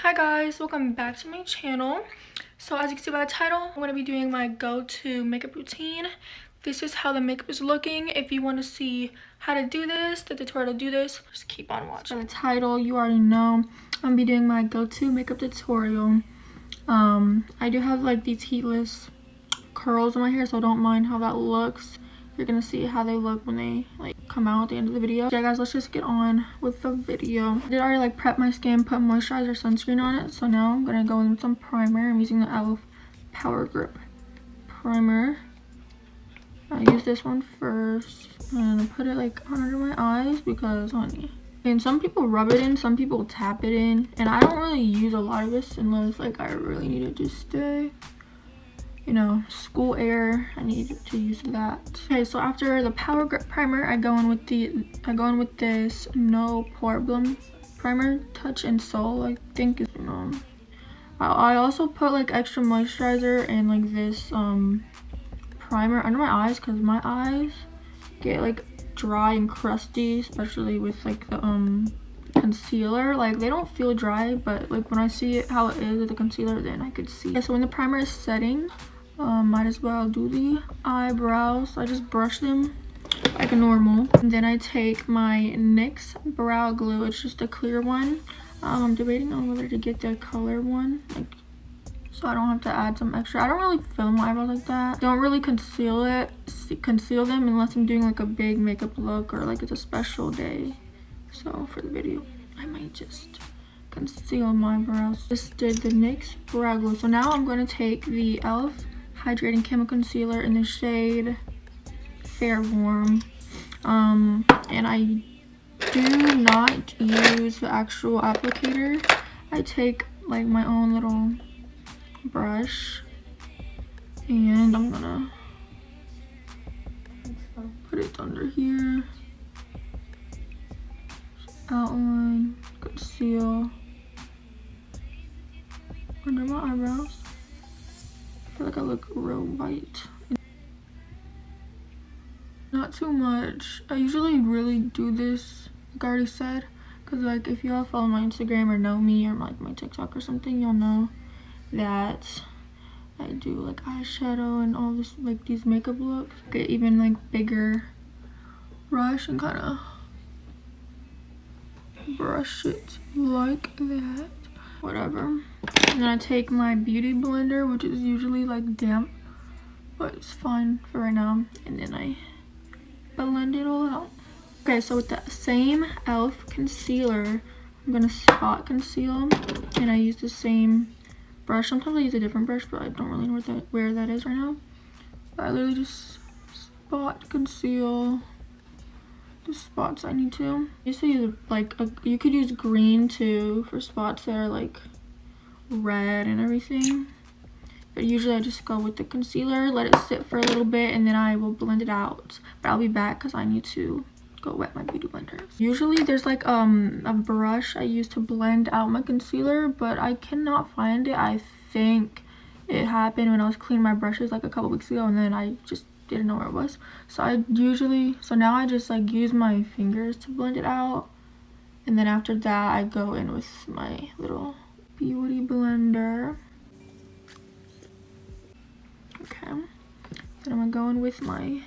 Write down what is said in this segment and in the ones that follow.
Hi guys, welcome back to my channel. So as you can see by the title, I'm going to be doing my go-to makeup routine. This is how the makeup is looking. If you want to see how to do this, the tutorial to do this, just keep on watching. By the title, you already know I'm going to be doing my go-to makeup tutorial. I do have like these heatless curls in my hair, so don't mind how that looks. You're gonna see how they look when they like come out at the end of the video. Yeah guys, let's just get on with the video. I did already like prep my skin, put moisturizer, sunscreen on it, so now I'm gonna go in with some primer. I'm using the e.l.f. Power Grip primer. I use this one first and I put it like under my eyes because honey. And some people rub it in, some people tap it in, and I don't really use a lot of this unless like I really need it to stay, you know, school air. I need to use that. Okay, so after the Power Grip primer, I go in with this No Problem primer, Touch and Soul, I think is I also put like extra moisturizer and like this primer under my eyes because my eyes get like dry and crusty, especially with like the concealer. Like they don't feel dry, but like when I see it how it is with the concealer, then I could see. Okay, so when the primer is setting, might as well do the eyebrows. I just brush them like a normal, and then I take my NYX brow glue. It's just a clear one. I'm debating on whether to get the color one, like so I don't have to add some extra. I don't really fill my eyebrows like that. Don't really conceal them unless I'm doing like a big makeup look or like it's a special day. So for the video, I might just conceal my brows. Just did the NYX brow glue. So now I'm going to take the e.l.f. Hydrating Camo Concealer in the shade Fair Warm. And I do not use the actual applicator. I take like my own little brush and I'm gonna put it under here. Outline, conceal under my eyebrows. I feel like I look real white. Not too much. I usually really do this, like I already said, because like if you all follow my Instagram or know me or like my TikTok or something, you'll know that I do like eyeshadow and all this, like these makeup looks. Get even like bigger brush and kind of brush it like that, whatever. And then I take my beauty blender, which is usually like damp, but it's fine for right now, and then I blend it all out. Okay, so with the same e.l.f. concealer, I'm gonna spot conceal, and I use the same brush. Sometimes I use a different brush, but I don't really know where that is right now. But I literally just spot conceal the spots I need to. I used to use like you could use green too for spots that are like red and everything, but usually I just go with the concealer, let it sit for a little bit, and then I will blend it out. But I'll be back because I need to go wet my beauty blender. Usually there's like a brush I use to blend out my concealer, but I cannot find it. I think it happened when I was cleaning my brushes like a couple weeks ago, and then I just didn't know where it was. So now I just like use my fingers to blend it out, and then after that I go in with my little beauty blender. Okay, then I'm gonna go in with my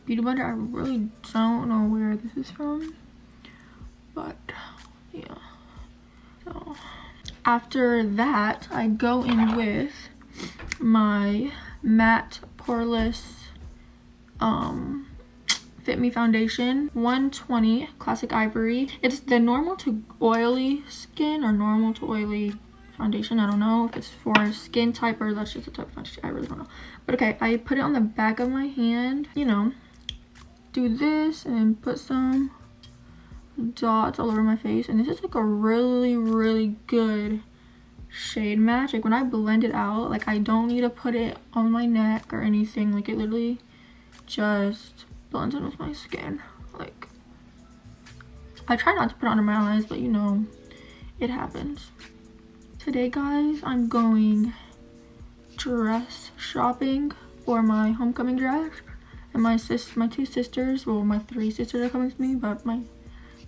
beauty blender. I really don't know where this is from, but yeah. So after that I go in with my matte poreless Fit Me foundation, 120 Classic Ivory. It's the normal to oily skin or normal to oily foundation. I don't know if it's for skin type or that's just a type of foundation. I really don't know. But okay, I put it on the back of my hand, you know, do this and put some dots all over my face. And this is like a really good shade match. Like when I blend it out, like I don't need to put it on my neck or anything. Like it literally just blends in with my skin. Like I try not to put it under my eyes, but you know, it happens. Today guys, I'm going dress shopping for my homecoming dress, and my two sisters, well my three sisters are coming with me, but my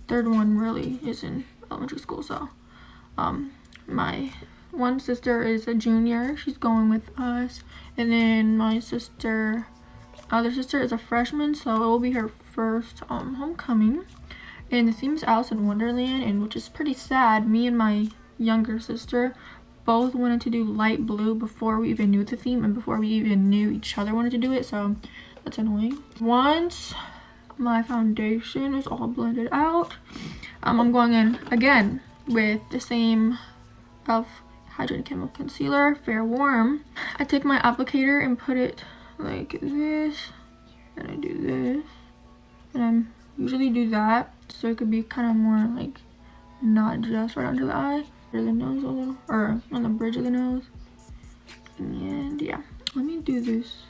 third one really is in elementary school, so my one sister is a junior, she's going with us, and then my other sister is a freshman, so it will be her first homecoming. And the theme is Alice in Wonderland, and which is pretty sad. Me and my younger sister both wanted to do light blue before we even knew the theme and before we even knew each other wanted to do it, so that's annoying. Once my foundation is all blended out, I'm going in again with the same e.l.f. Hydrating Chemical Concealer, Fair Warm. I take my applicator and put it like this, and I do this, and I usually do that so it could be kind of more like not just right under the eye or the nose a little, or on the bridge of the nose. And yeah, let me do this.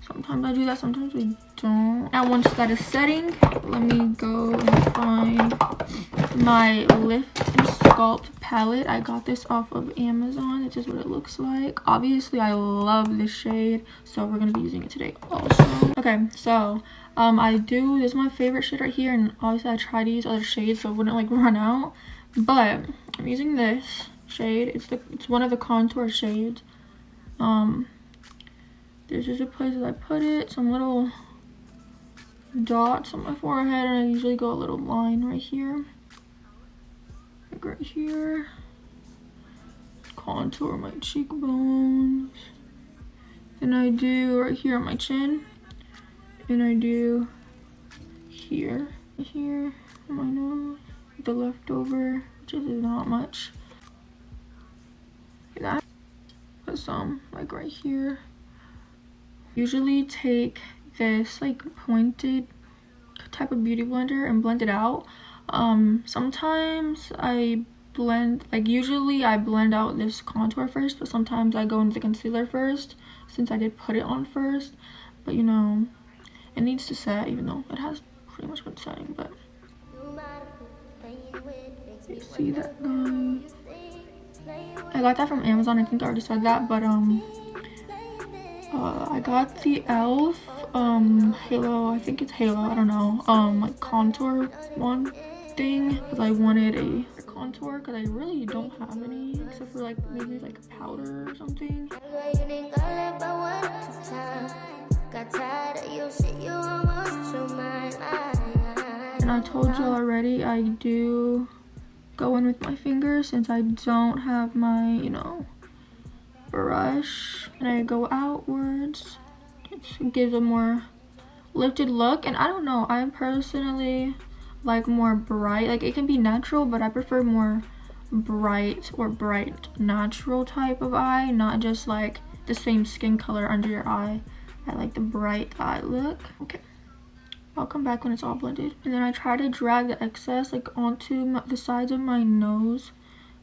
Sometimes I do that, sometimes I don't. Now once that is setting, let me go and find my Lift and Sculpt palette. I got this off of Amazon. This is what it looks like. Obviously I love this shade, so we're gonna be using it today also. Okay, so this is my favorite shade right here, and obviously I try to use other shades so it wouldn't like run out, but I'm using this shade. It's one of the contour shades. There's just a place that I put it, some little dots on my forehead, and I usually go a little line right here, like right here. Contour my cheekbones. Then I do right here on my chin, and I do here on my nose, the leftover, which is not much. That, put some like right here. Usually take this like pointed type of beauty blender and blend it out. Sometimes I blend, like usually I blend out this contour first, but sometimes I go into the concealer first since I did put it on first. But you know, it needs to set, even though it has pretty much been setting. But you see that, guys? I got that from Amazon. I think I already said that, but I got the e.l.f. Halo, I think it's Halo, I don't know, like contour one thing, because I wanted a contour, because I really don't have any, except for like maybe like a powder or something. And I told you already, I do go in with my fingers since I don't have my, you know, brush, and I go outwards. It gives a more lifted look, and I don't know, I personally like more bright, like it can be natural, but I prefer more bright natural type of eye, not just like the same skin color under your eye. I like the bright eye look. Okay, I'll come back when it's all blended, and then I try to drag the excess like onto the sides of my nose.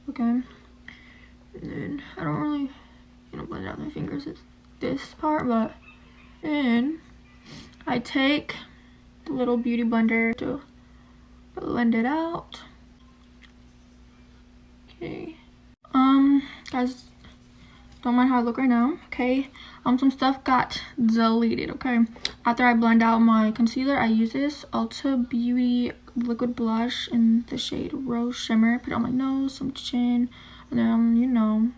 Okay, and then I don't really, you know, blend out my fingers, it's this part, but then I take the little beauty blender to blend it out. Okay, guys, don't mind how I look right now. Okay, some stuff got deleted. Okay, after I blend out my concealer, I use this Ulta Beauty liquid blush in the shade Rose Shimmer. Put it on my nose, some chin, and then, you know,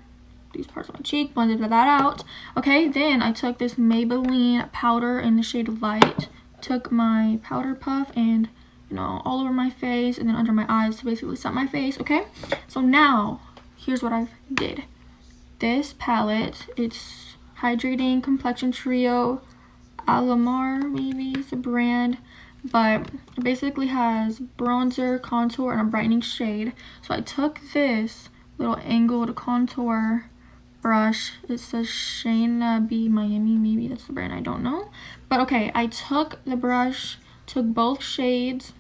these parts of my cheek, blended that out. Okay, then I took this Maybelline powder in the shade Light, took my powder puff and, you know, all over my face and then under my eyes to basically set my face. Okay, so now here's what I did. This palette, it's Hydrating Complexion Trio, Alamar, maybe it's a brand, but it basically has bronzer, contour, and a brightening shade. So I took this little angled contour brush. It says Shayna B Miami, maybe that's the brand, I don't know. But okay, I took the brush, took both shades,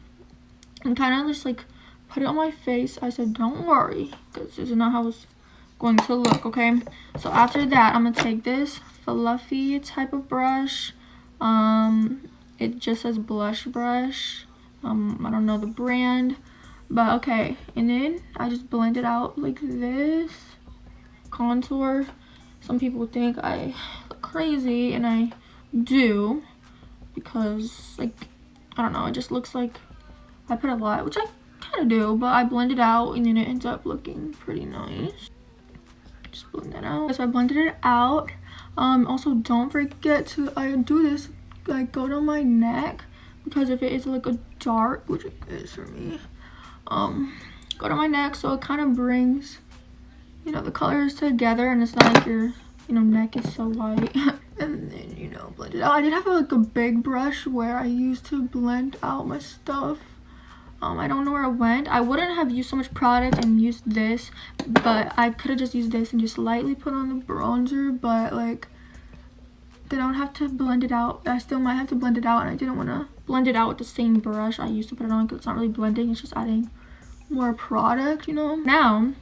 and kind of just like put it on my face. I said, don't worry, because this is not how it's going to look. Okay, so after that, I'm gonna take this fluffy type of brush. It just says blush brush. I don't know the brand, but okay, and then I just blend it out like this. Contour. Some people think I look crazy, and I do, because like, I don't know, it just looks like I put a lot, which I kind of do, but I blend it out and then it ends up looking pretty nice. Just blend that out. So I blended it out. Also don't forget to, I do this, like go down my neck, because if it is like a dark, which it is for me, go down my neck so it kind of brings, you know, the colors together, and it's not like your, you know, neck is so white. And then, you know, blend it out. I did have like a big brush where I used to blend out my stuff. I don't know where it went. I wouldn't have used so much product and used this, but I could have just used this and just lightly put on the bronzer, but like then I would have to blend it out. I still might have to blend it out, and I didn't want to blend it out with the same brush I used to put it on, because it's not really blending, it's just adding more product, you know. Now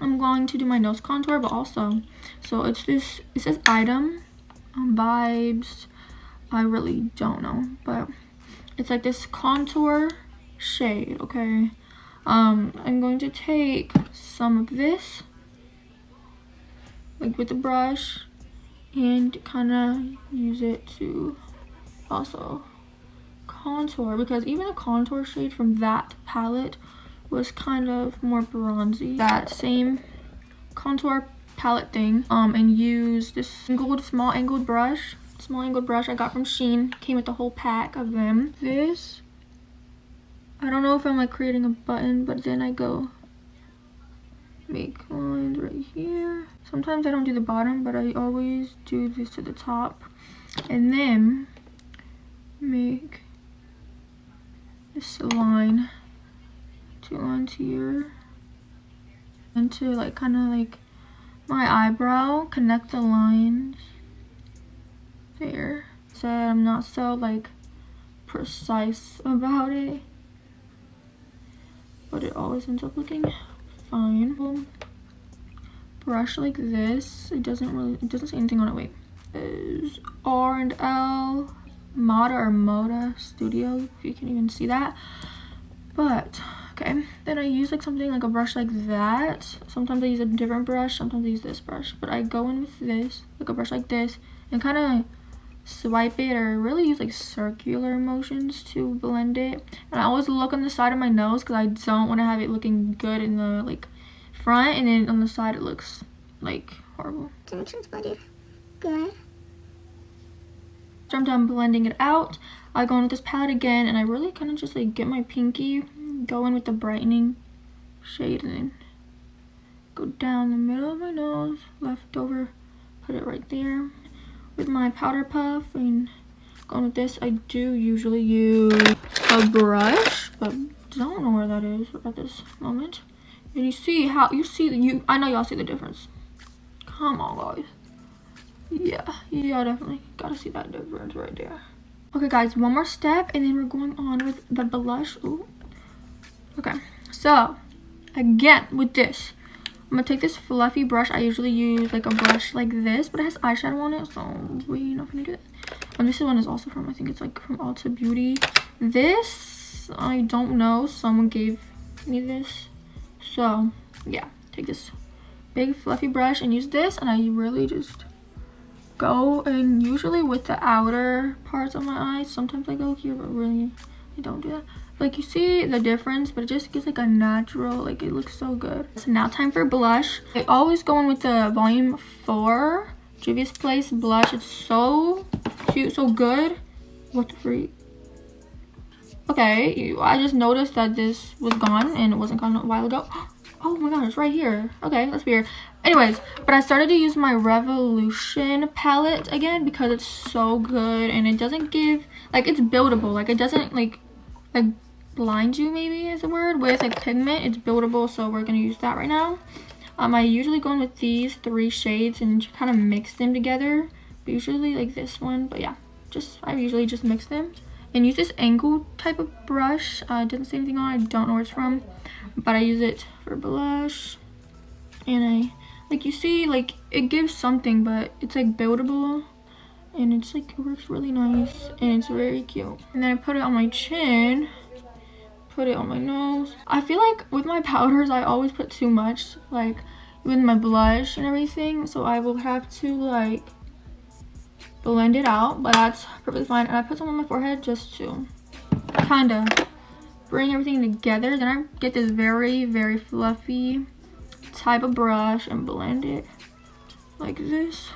I'm going to do my nose contour, but also, so it's this, it says item vibes, I really don't know, but it's like this contour shade. Okay, I'm going to take some of this like with the brush and kind of use it to also contour, because even the contour shade from that palette was kind of more bronzy. That same contour palette thing, and use this small angled brush I got from Shein. Came with the whole pack of them. This, I don't know if I'm like creating a button, but then I go make lines right here. Sometimes I don't do the bottom, but I always do this to the top, and then make this line, 2 lines here, and to like kind of like my eyebrow, connect the lines there. So I'm not so like precise about it, but it always ends up looking fine. Brush like this. It doesn't say anything on it. Wait, is R&L Moda Studio, if you can even see that. But okay, then I use like something like a brush like that. Sometimes I use a different brush, sometimes I use this brush, but I go in with this, like a brush like this, and kind of swipe it, or really use like circular motions to blend it. And I always look on the side of my nose, because I don't want to have it looking good in the like front, and then on the side it looks like horrible. So make sure it's blended good. After I'm done blending it out, I go in with this palette again, and I really kind of just like get my pinky, go in with the brightening shade, and then go down the middle of my nose, left over, put it right there with my powder puff. And going with this, I do usually use a brush, but don't know where that is at this moment. And you see how, I know y'all see the difference. Come on, guys. Yeah, definitely gotta see that difference right there. Okay, guys, one more step, and then we're going on with the blush. Ooh. Okay, so again with this, I'm gonna take this fluffy brush. I usually use like a brush like this, but it has eyeshadow on it, so we're not gonna do it. And this one is also from, I think it's like from Ulta Beauty. This, I don't know, someone gave me this. So yeah, take this big fluffy brush and use this, and I really just go, and usually with the outer parts of my eyes. Sometimes I go here, but really I don't do that. Like, you see the difference, but it just gives like a natural, like it looks so good. So now time for blush. I always go in with the volume 4 Juvia's Place blush. It's so cute, so good. What the freak? Okay, I just noticed that this was gone, and it wasn't gone a while ago. Oh my gosh, it's right here. Okay, that's weird. Anyways, but I started to use my Revolution palette again, because it's so good, and it doesn't give, like, it's buildable. Like, it doesn't like blind you, maybe is a word, with like pigment. It's buildable, so we're gonna use that right now. I usually go in with these 3 shades and kind of mix them together, but usually like this one. But yeah, I usually just mix them and use this angled type of brush. It doesn't say anything on it, I don't know where it's from, but I use it for blush. And like, you see, like, it gives something, but it's like buildable, and it's like, it works really nice, and it's very cute. And then I put it on my chin, put it on my nose. I feel like with my powders, I always put too much, like with my blush and everything, so I will have to like blend it out, but that's perfectly fine. And I put some on my forehead just to kind of bring everything together. Then I get this very, very fluffy type of brush and blend it like this.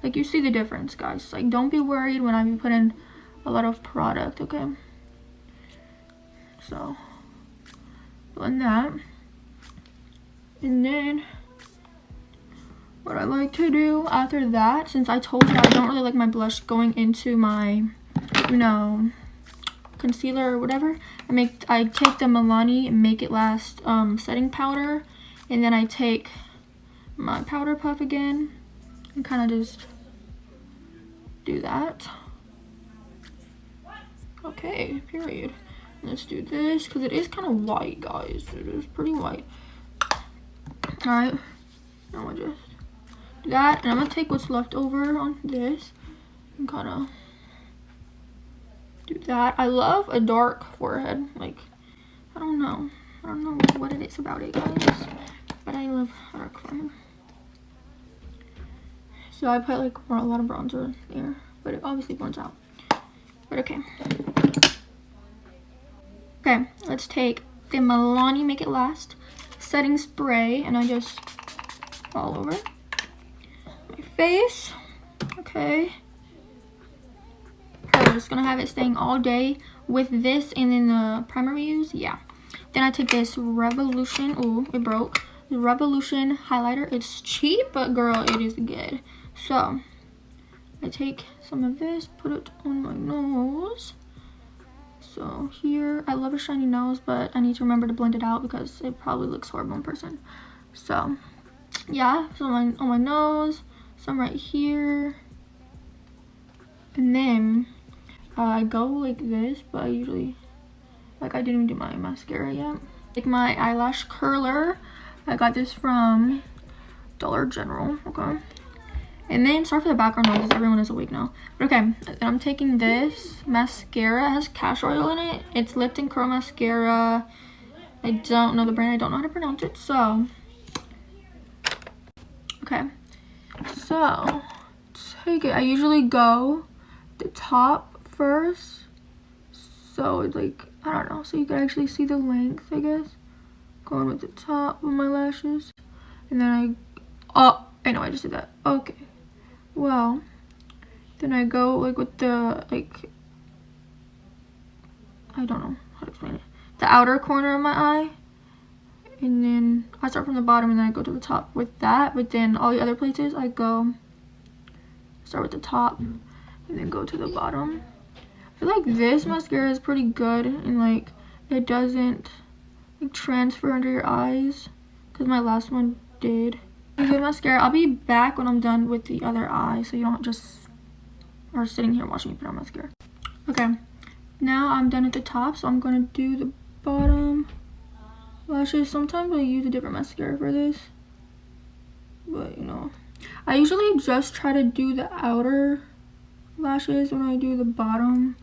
Like, you see the difference, guys. Like, don't be worried when I be putting a lot of product, okay? So, blend that. And then, what I like to do after that, since I told you I don't really like my blush going into my, you know, concealer or whatever, I take the Milani Make It Last setting powder, and then I take my powder puff again and kind of just do that. Okay, period. Let's do this because it is kind of white, guys. It is pretty white. All right, now I'll just do that, and I'm gonna take what's left over on this and kind of do that. I love a dark forehead. Like, I don't know what it is about it, guys, but I love dark forehead. So I put like a lot of bronzer there, but it obviously burns out. But okay. Okay, let's take the Milani Make It Last setting spray, and I just all over my face. Okay. I'm just gonna have it staying all day with this, and then the primer we use. Yeah. Then I take this Revolution. Oh, it broke. The Revolution highlighter. It's cheap, but girl, it is good. So I take some of this, put it on my nose. So here, I love a shiny nose, but I need to remember to blend it out because it probably looks horrible in person. So yeah, some on my nose, some right here, and then I go like this, but I usually, like, I didn't do my mascara yet. Like my eyelash curler, I got this from Dollar General, okay? And then, sorry for the background noise, everyone is awake now. But okay, and I'm taking this mascara. It has castor oil in it. It's Lipton Curl Mascara. I don't know the brand. I don't know how to pronounce it. So, okay. So, take it. I usually go the top first. So, it's like, I don't know. So, you can actually see the length, I guess. Going with the top of my lashes. And then I know I just did that. Okay. Well, then I go like with the, like, I don't know how to explain it, the outer corner of my eye, and then I start from the bottom and then I go to the top with that. But then all the other places I start with the top and then go to the bottom. I feel like this mascara is pretty good, and like it doesn't like transfer under your eyes, because my last one did. Good mascara. I'll be back when I'm done with the other eye, so you don't just are sitting here watching me put on mascara. Okay, now I'm done at the top, so I'm gonna do the bottom lashes. Sometimes I use a different mascara for this, but you know, I usually just try to do the outer lashes when I do the bottom.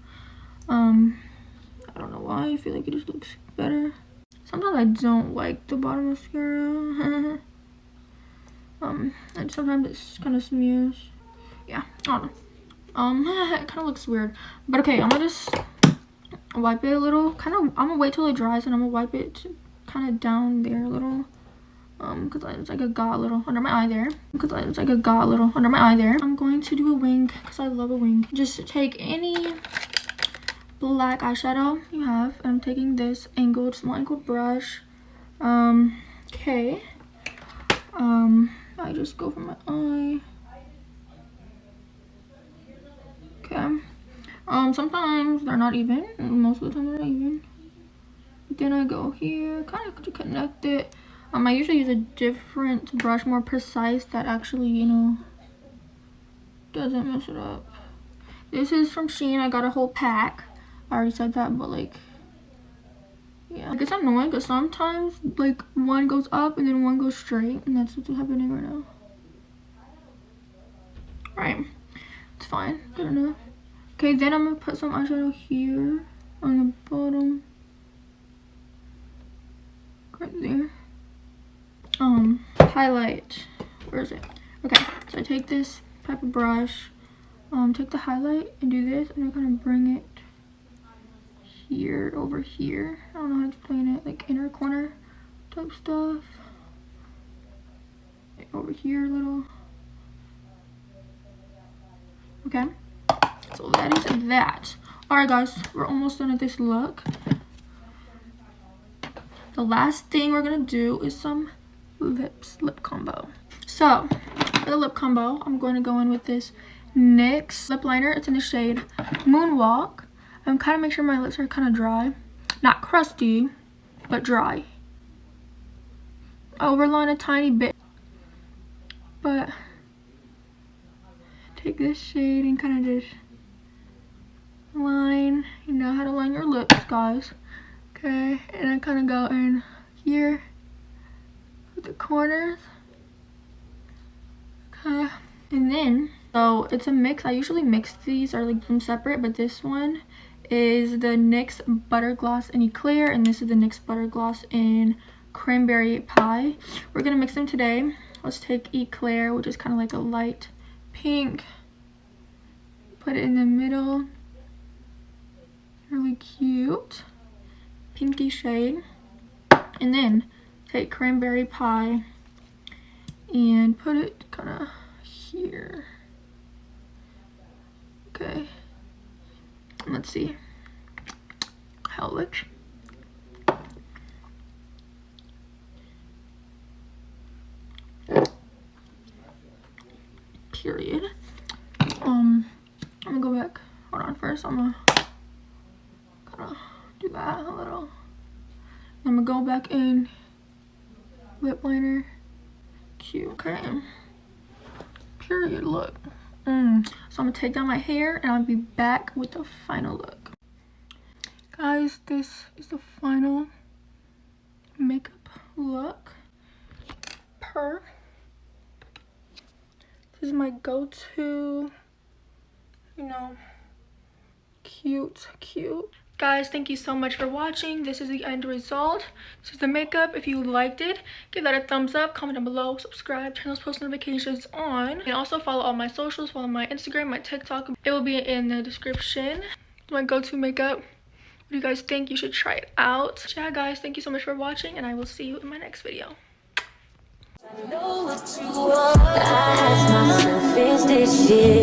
I don't know why. I feel like it just looks better. Sometimes I don't like the bottom mascara. And sometimes it's kind of smears. Yeah, I don't know. It kind of looks weird. But okay, I'm gonna just wipe it a little. I'm gonna wait till it dries, and I'm gonna wipe it kind of down there a little. Because it's like a got a little under my eye there. I'm going to do a wing, because I love a wing. Just take any black eyeshadow you have. I'm taking this small angled brush. Okay. I just go for my eye. Okay. Sometimes they're not even. Most of the time they're not even. But then I go here, kind of to connect it. I usually use a different brush, more precise, that actually, you know, doesn't mess it up. This is from Shein. I got a whole pack. I already said that, but like, yeah. Like, it's annoying because sometimes like one goes up and then one goes straight, and that's what's happening right now. Right, it's fine, good enough. Okay, then I'm gonna put some eyeshadow here on the bottom, right there. Highlight, where is it? Okay, so I take this type of brush, take the highlight and do this, and I kind of bring it here, over here. I don't know how to explain it, like inner corner type stuff. Over here a little. Okay, so that is that. Alright guys, we're almost done with this look. The last thing we're gonna do is some lip combo. So for the lip combo, I'm going to go in with this NYX lip liner. It's in the shade Moonwalk. I'm kind of make sure my lips are kind of dry, not crusty, but dry. Overline a tiny bit, but take this shade and kind of just line. You know how to line your lips, guys. Okay, and I kind of go in here with the corners. Okay, and then, so it's a mix. I usually mix these or like them separate, but this one is the NYX Butter Gloss in Eclair, and this is the NYX Butter Gloss in Cranberry Pie. We're gonna mix them today. Let's take Eclair, which is kind of like a light pink, put it in the middle. Really cute pinky shade. And then take Cranberry Pie and put it kind of here. Okay, let's see how it looks. Period. I'm gonna go back. Hold on, first I'm gonna kind of do that a little. I'm gonna go back in lip liner. Cute. Okay. Period. Look. So I'm gonna take down my hair and I'll be back with the final look. Guys, this is the final makeup look. This is my go-to, you know, cute. Guys, thank you so much for watching. This is the end result. This is the makeup. If you liked it, give that a thumbs up, comment down below, subscribe, turn those post notifications on, and also follow all my socials, follow my Instagram, my TikTok. It will be in the description. My go-to makeup. What do you guys think? You should try it out. Yeah, guys, thank you so much for watching, and I will see you in my next video. I know what you want. I ask myself, is this shit?